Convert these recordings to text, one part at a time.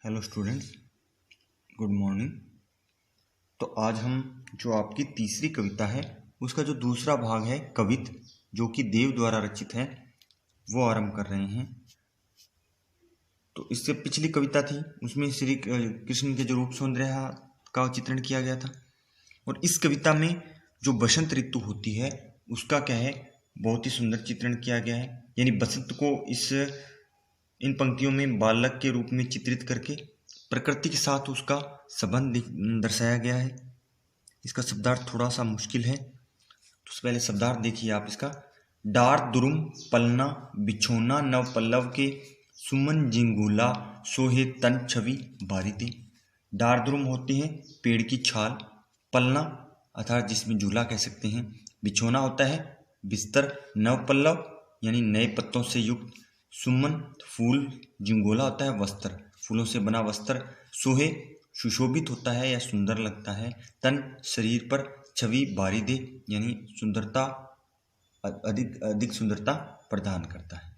Hello students, good morning. तो आज हम जो आपकी तीसरी कविता है उसका जो दूसरा भाग है कवित, जो कि देव द्वारा रचित है, वो आरंभ कर रहे हैं। तो इससे पिछली कविता थी, उसमें श्री कृष्ण के जो रूप सौंदर्य का चित्रण किया गया था। और इस कविता में जो बसंत ऋतु होती है उसका क्या है, बहुत ही सुंदर चित्रण किया गया है। यानी बसंत को इन पंक्तियों में बालक के रूप में चित्रित करके प्रकृति के साथ उसका संबंध दर्शाया गया है। इसका शब्दार्थ थोड़ा सा मुश्किल है, तो उससे पहले शब्दार्थ देखिए आप इसका। डार दुरुम पलना बिछोना नव पल्लव के सुमन जिंगूला सोहे तन छवि बारिती। डार दुरुम होते हैं पेड़ की छाल, पलना अर्थात जिसमें झूला कह सकते हैं, बिछोना होता है बिस्तर, नव पल्लव यानी नए पत्तों से युक्त, सुमन फूल, जिंगोला होता है वस्त्र, फूलों से बना वस्त्र, सोहे सुशोभित होता है या सुंदर लगता है, तन शरीर पर, छवि बारिदे यानी सुंदरता, अधिक सुंदरता प्रदान करता है।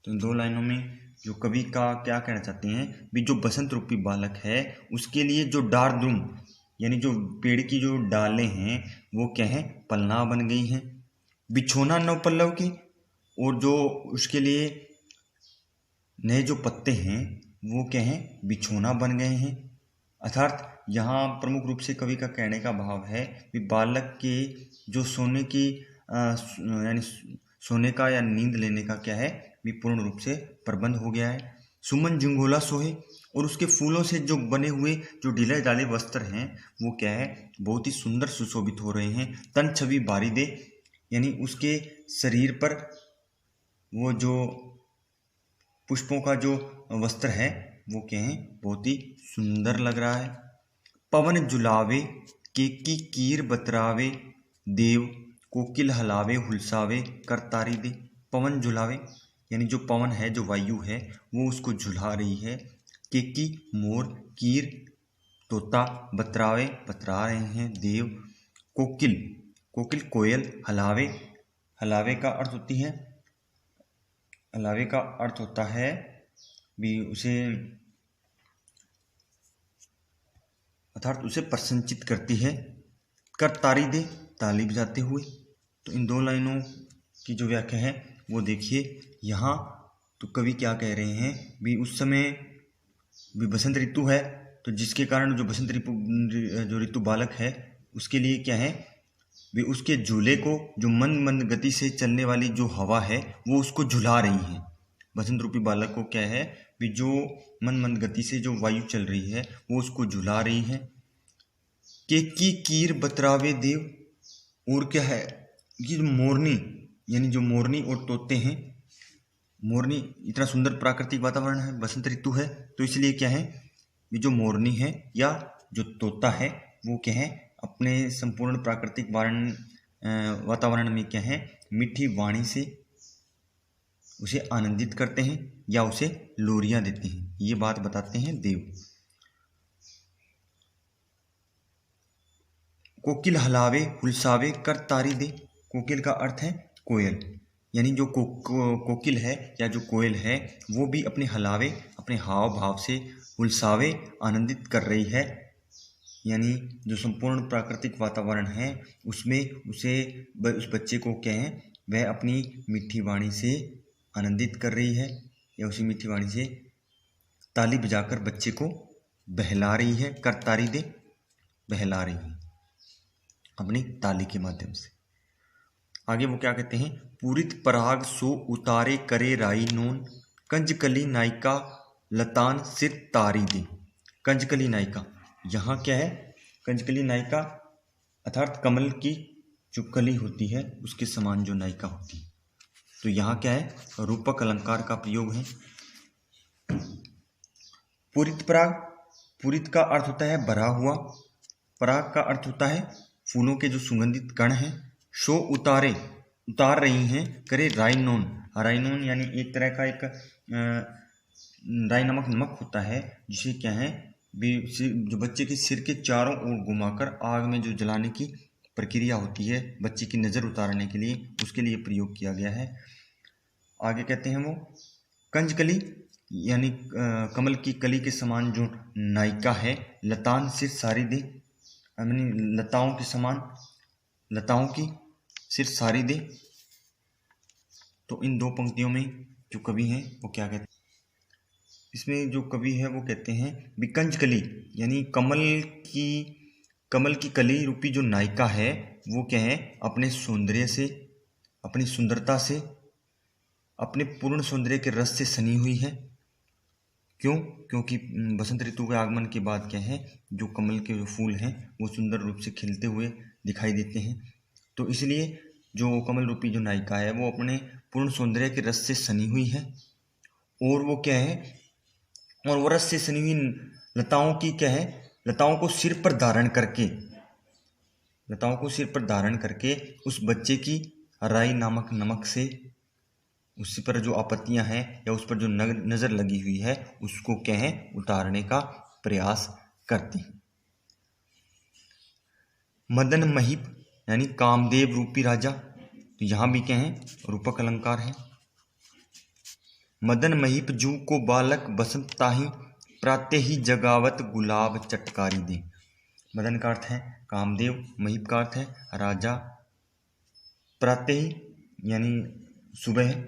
तो इन दो लाइनों में जो कवि का क्या कहना चाहते हैं भी, जो बसंत रूपी बालक है उसके लिए जो डार द्रुम यानी जो पेड़ की जो डालें हैं वो क्या है, पलना बन गई हैं। बिछोना नव पल्लव की, और जो उसके लिए नए जो पत्ते हैं वो क्या हैं, बिछोना बन गए हैं। अर्थात यहाँ प्रमुख रूप से कवि का कहने का भाव है कि बालक के जो सोने की यानी सोने का या नींद लेने का क्या है भी पूर्ण रूप से प्रबंध हो गया है। सुमन जिंगोला सोहे, और उसके फूलों से जो बने हुए जो ढीले ढाले वस्त्र हैं वो क्या है, बहुत ही सुंदर सुशोभित हो रहे हैं। तन छवि बारिदे यानी उसके शरीर पर वो जो पुष्पों का जो वस्त्र है वो क्या है, बहुत ही सुंदर लग रहा है। पवन जुलावे केकी कीर बतरावे देव, कोकिल हलावे हुलसावे करतारी दे। पवन झुलावे यानी जो पवन है, जो वायु है, वो उसको झुला रही है। केकी मोर, कीर तोता, बतरावे बतरा रहे हैं देव, कोकिल कोकिल कोयल, हलावे हलावे का अर्थ होती है, हलावे का अर्थ होता है भी उसे अर्थात उसे प्रसन्नचित करती है। कर तारी दे ताली बजाते हुए। तो इन दो लाइनों की जो व्याख्या है वो देखिए यहाँ। तो कवि क्या कह रहे हैं भी, उस समय भी बसंत ऋतु है, तो जिसके कारण जो बसंत ऋतु बालक है उसके लिए क्या है भी, उसके झूले को जो मंद मंद गति से चलने वाली जो हवा है वो उसको झुला रही है। बसंत रूपी बालक को क्या है भी, जो मंद मंद गति से जो वायु चल रही है वो उसको झुला रही है। केकी कीर बतरावे देव, और क्या है, ये जो मोरनी यानी जो मोरनी और तोते हैं, मोरनी इतना सुंदर प्राकृतिक वातावरण है, बसंत ऋतु है, तो इसलिए क्या है ये जो मोरनी है या जो तोता है वो क्या है, अपने संपूर्ण प्राकृतिक वातावरण में क्या है, मीठी वाणी से उसे आनंदित करते हैं या उसे लोरियां देते हैं। ये बात बताते हैं देव। कोकिल हलावे हुलसावे कर तारी दे, कोकिल का अर्थ है कोयल, यानी जो कोकिल है या जो कोयल है वो भी अपने हलावे अपने हाव भाव से हुलसावे आनंदित कर रही है। यानी जो संपूर्ण प्राकृतिक वातावरण है उसमें उस बच्चे को क्या है, वह अपनी मीठी वाणी से आनंदित कर रही है या उसी मीठी वाणी से ताली बजाकर बच्चे को बहला रही है। कर तारी दे बहला रही है अपनी ताली के माध्यम से। आगे वो क्या कहते हैं, पूरित पराग सो उतारे करे राई नोन, कंजकली नायिका लतान सिर तारी दे। कंजकली नायिका, यहाँ क्या है, कंजकली नायिका अर्थात कमल की जो कली होती है उसके समान जो नायिका होती है। तो यहाँ क्या है, रूपक अलंकार का प्रयोग है। पूरित पराग, पूरित का अर्थ होता है भरा हुआ, पराग का अर्थ होता है फूलों के जो सुगंधित कण हैं। शो उतारे उतार रही हैं, करे राइनोन, राइनोन यानी एक तरह का एक राई नामक नमक होता है, जिसे क्या है भी जो बच्चे के सिर के चारों ओर घुमाकर आग में जो जलाने की प्रक्रिया होती है बच्चे की नज़र उतारने के लिए, उसके लिए प्रयोग किया गया है। आगे कहते हैं वो कंजकली यानी कमल की कली के समान जो नायिका है, लतान सिर सारी दे, यानी लताओं के समान लताओं की सिर सारी दे। तो इन दो पंक्तियों में जो कवि हैं वो क्या कहते हैं, इसमें जो कवि है वो कहते हैं बिकंज कली, यानी कमल की कली रूपी जो नायिका है वो क्या है, अपने सौंदर्य से, अपनी सुंदरता से, अपने पूर्ण सौंदर्य के रस से सनी हुई है। क्यों? क्योंकि बसंत ऋतु के आगमन के बाद क्या है, जो कमल के जो फूल हैं वो सुंदर रूप से खिलते हुए दिखाई देते हैं। तो इसलिए जो कमल रूपी जो नायिका है वो अपने पूर्ण सौंदर्य के रस से सनी हुई है। और वो क्या है, और वो रस से सनी हुई लताओं की क्या है, लताओं को सिर पर धारण करके उस बच्चे की राई नामक नमक से उस पर जो आपत्तियां हैं या उस पर जो नजर लगी हुई है उसको क्या है, उतारने का प्रयास करती हैं। मदन महीप यानी कामदेव रूपी राजा, तो यहां भी क्या है, रूपक अलंकार है। मदन महीप जू को बालक बसंत ताही, प्राते ही जगावत गुलाब चटकारी दे। मदन का अर्थ है कामदेव, महीप का अर्थ है राजा, प्राते ही यानी सुबह,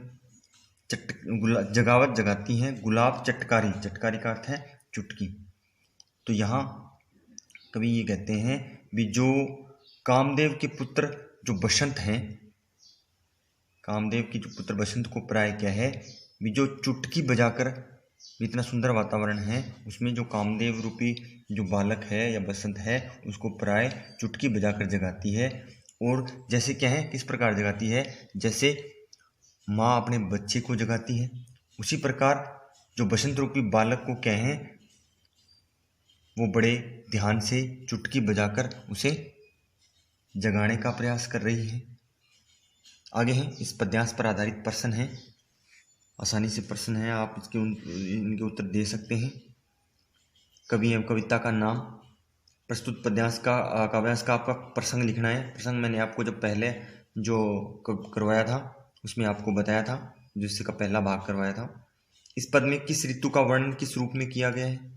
जगावत जगाती है, गुलाब चटकारी, चटकारी का अर्थ है चुटकी। तो यहाँ कवि ये कहते हैं भी जो कामदेव के पुत्र जो बसंत हैं, कामदेव की जो पुत्र बसंत को प्राय क्या है, भी जो चुटकी बजाकर, इतना सुंदर वातावरण है उसमें जो कामदेव रूपी जो बालक है या बसंत है उसको प्राय चुटकी बजाकर जगाती है। और जैसे क्या है, किस प्रकार जगाती है, जैसे माँ अपने बच्चे को जगाती है, उसी प्रकार जो बसंत रूपी बालक को क्या है, वो बड़े ध्यान से चुटकी बजाकर उसे जगाने का प्रयास कर रही है। आगे है, इस पद्यांश पर आधारित प्रश्न है, आसानी से प्रश्न है, आप इनके उत्तर दे सकते हैं। कवि एवं कविता का नाम, प्रस्तुत पद्यांश का काव्यांश का आपका प्रसंग लिखना है। प्रसंग मैंने आपको जब पहले जो करवाया था उसमें आपको बताया था, जिससे का पहला भाग करवाया था। इस पद में किस ऋतु का वर्णन किस रूप में किया गया है?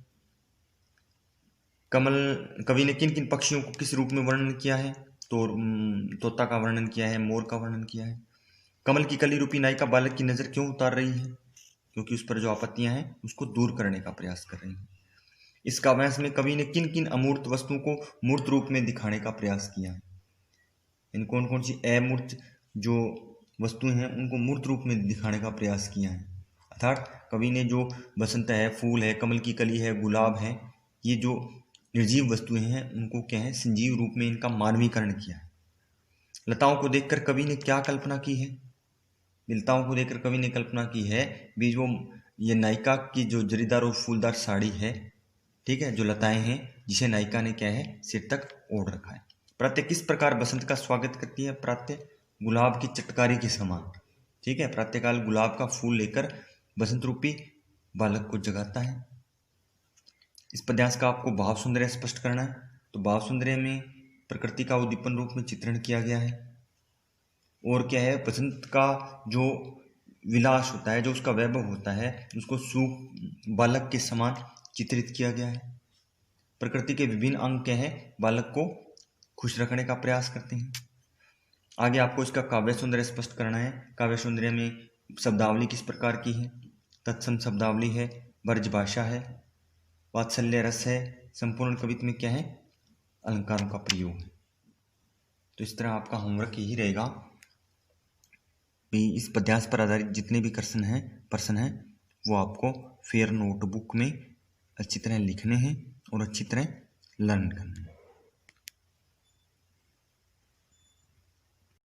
कवि ने किन किन पक्षियों को किस रूप में वर्णन किया है? तो तोता का वर्णन किया है, मोर का वर्णन किया है। कमल की कली रूपी नायिका बालक की नजर क्यों उतार रही है? क्योंकि उस पर जो आपत्तियां हैं उसको दूर करने का प्रयास कर रही है। इस काव्यांश में कवि ने किन किन अमूर्त वस्तुओं को मूर्त रूप में दिखाने का प्रयास किया है? इन कौन कौन सी अमूर्त जो वस्तुएं हैं उनको मूर्त रूप में दिखाने का प्रयास किया है। अर्थात कवि ने जो बसंत है, फूल है, कमल की कली है, गुलाब है, ये जो निर्जीव वस्तुएं हैं उनको क्या है, संजीव रूप में इनका मानवीकरण किया है। लताओं को देखकर कवि ने क्या कल्पना की है? लताओं को देखकर कवि ने कल्पना की है भी जो ये नायिका की जो जरीदार और फूलदार साड़ी है, ठीक है, जो लताएं हैं जिसे नायिका ने क्या है, सिर तक ओढ़ रखा है। प्रातः किस प्रकार बसंत का स्वागत करती है? प्रातः गुलाब की चटकारी के समान, ठीक है, प्रातःकाल गुलाब का फूल लेकर बसंत रूपी बालक को जगाता है। इस पद्यांश का आपको भाव सौंदर्य स्पष्ट करना है। तो भाव सौंदर्य में प्रकृति का उद्दीपन रूप में चित्रण किया गया है। और क्या है, बसंत का जो विलास होता है, जो उसका वैभव होता है, उसको सूप बालक के समान चित्रित किया गया है। प्रकृति के विभिन्न अंग क्या है, बालक को खुश रखने का प्रयास करते हैं। आगे आपको इसका काव्य सौंदर्य स्पष्ट करना है। काव्य सौंदर्य में शब्दावली किस प्रकार की है? तत्सम शब्दावली है, ब्रजभाषा है, वात्सल्य रस है, संपूर्ण कवित्व में क्या है, अलंकारों का प्रयोग है। तो इस तरह आपका होमवर्क यही रहेगा भी इस पद्यांश पर आधारित जितने भी प्रश्न हैं वो आपको फेयर नोटबुक में अच्छी तरह लिखने हैं और अच्छी तरह लर्न करना है।